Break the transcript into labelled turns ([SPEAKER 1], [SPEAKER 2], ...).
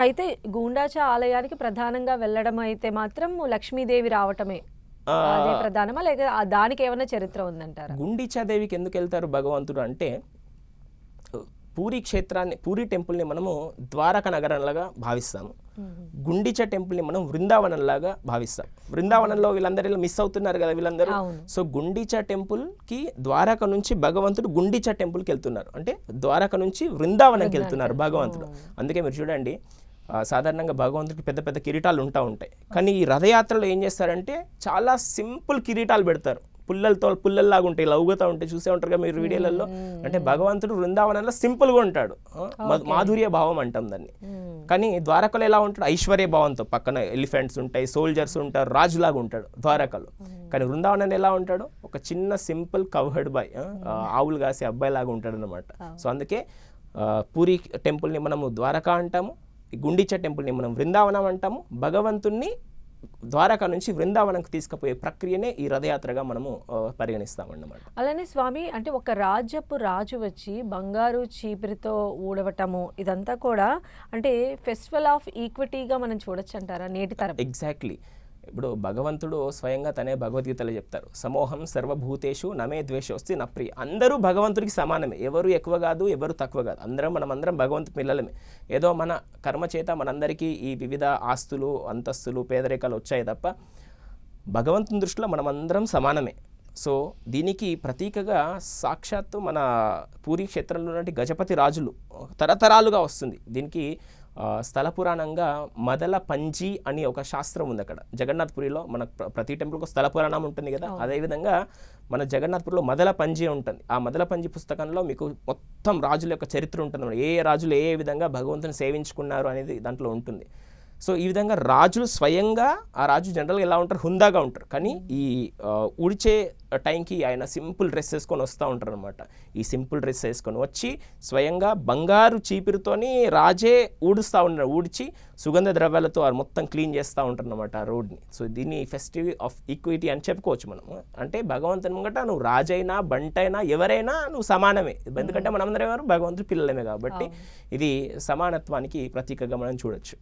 [SPEAKER 1] అయితే గూండాచ ఆలయానికి ప్రధానంగా వెళ్ళడం అయితే మాత్రం లక్ష్మీదేవి రావటమే. అదే ప్రధానమా? లేక దానికేమన్నా చరిత్ర ఉందంటారా?
[SPEAKER 2] గుండిచాదేవికి ఎందుకు వెళ్తారు భగవంతుడు అంటే, పూరి క్షేత్రాన్ని, పూరి టెంపుల్ని మనము ద్వారక నగరంలాగా భావిస్తాము. గుండిచ టెంపుల్ని మనం వృందావనంలాగా భావిస్తాం. వృందావనంలో వీళ్ళందరూ మిస్ అవుతున్నారు కదా వీళ్ళందరూ. సో గుండిచ టెంపుల్కి ద్వారక నుంచి భగవంతుడు గుండిచ టెంపుల్కి వెళ్తున్నారు, అంటే ద్వారక నుంచి వృందావనంకి వెళ్తున్నారు భగవంతుడు. అందుకే మీరు చూడండి, సాధారణంగా భగవంతుడికి పెద్ద పెద్ద కిరీటాలు ఉంటాయి. కానీ ఈ రథయాత్రలో ఏం చేస్తారంటే చాలా సింపుల్ కిరీటాలు పెడతారు. పుల్లల్లాగా ఉంటాయి, లవుగుతా ఉంటాయి, చూసే ఉంటారు కదా మీరు వీడియోలలో. అంటే భగవంతుడు వృందావనంలో సింపుల్గా ఉంటాడు, మాధుర్య భావం అంటాం దాన్ని. కానీ ద్వారకలో ఎలా ఉంటాడు? ఐశ్వర్య భావంతో, పక్కన ఎలిఫెంట్స్ ఉంటాయి, సోల్జర్స్ ఉంటారు, రాజులాగా ఉంటాడు ద్వారకలో. కానీ వృందావనం ఎలా ఉంటాడు? ఒక చిన్న సింపుల్ కవర్డ్ బాయ్, ఆవులు కాసే అబ్బాయి లాగా ఉంటాడు అనమాట. సో అందుకే పూరి టెంపుల్ని మనము ద్వారక అంటాము, గుండిచ టెంపుల్ని మనం వృందావనం అంటాము. భగవంతుణ్ణి ద్వారక నుంచి వృందావనంకి తీసుకుపోయే ప్రక్రియనే ఈ రథయాత్రగా మనము పరిగణిస్తామన్నమాట.
[SPEAKER 1] అలానే స్వామి, అంటే ఒక రాజ్యపు రాజు వచ్చి బంగారు చీపిరితో ఊడవటము, ఇదంతా కూడా అంటే ఫెస్టివల్ ఆఫ్ ఈక్విటీగా మనం చూడొచ్చు అంటారా నేటి తరం?
[SPEAKER 2] ఎగ్జాక్ట్లీ. ఇప్పుడు భగవంతుడు స్వయంగా తనే భగవద్గీతలో చెప్తారు, సమోహం సర్వభూతేషు నమే ద్వేషోస్తి నా ప్రియ. అందరూ భగవంతుడికి సమానమే, ఎవరు ఎక్కువ కాదు, ఎవరు తక్కువ కాదు, మనమందరం భగవంతు పిల్లలమే. ఏదో మన కర్మ చేత మనందరికీ ఈ వివిధ ఆస్తులు, అంతస్తులు, పేదరికాలు వచ్చాయి తప్ప భగవంతుని దృష్టిలో మనమందరం సమానమే. సో దీనికి ప్రతీకగా సాక్షాత్తు మన పూరి క్షేత్రంలో ఉన్నటువంటి గజపతి రాజులు తరతరాలుగా వస్తుంది. దీనికి స్థల పురాణంగా మదల పంజీ అని ఒక శాస్త్రం ఉంది అక్కడ జగన్నాథ్పురిలో. మన ప్రతి టెంపుల్కి స్థల పురాణం ఉంటుంది కదా, అదేవిధంగా మన జగన్నాథ్పురిలో మదల పంజీ ఉంటుంది. ఆ మదల పంజీ పుస్తకంలో మీకు మొత్తం రాజుల యొక్క చరిత్ర ఉంటుంది, ఏ రాజులు ఏ విధంగా భగవంతుని సేవించుకున్నారు అనేది దాంట్లో ఉంటుంది. సో ఈ విధంగా రాజులు స్వయంగా, ఆ రాజు జనరల్గా ఎలా ఉంటారు, హుందాగా ఉంటారు. కానీ ఈ ఉడిచే టైంకి ఆయన సింపుల్ డ్రెస్ వేసుకొని వస్తూ ఉంటారు అనమాట. ఈ సింపుల్ డ్రెస్ వేసుకొని వచ్చి స్వయంగా బంగారు చీపిరితోని రాజే ఊడ్చి సుగంధ ద్రవ్యాలతో మొత్తం క్లీన్ చేస్తూ ఉంటారు అనమాట ఆ రోడ్ని. సో దీన్ని ఫెస్టివ్ ఆఫ్ ఈక్విటీ అని చెప్పుకోవచ్చు మనము. అంటే భగవంతుని ముంగట నువ్వు రాజైనా బంటైనా ఎవరైనా నువ్వు సమానమే, ఎందుకంటే మనమందరం ఎవరు భగవంతుడి పిల్లలమే. కాబట్టి ఇది సమానత్వానికి ప్రతీకగా మనం చూడొచ్చు.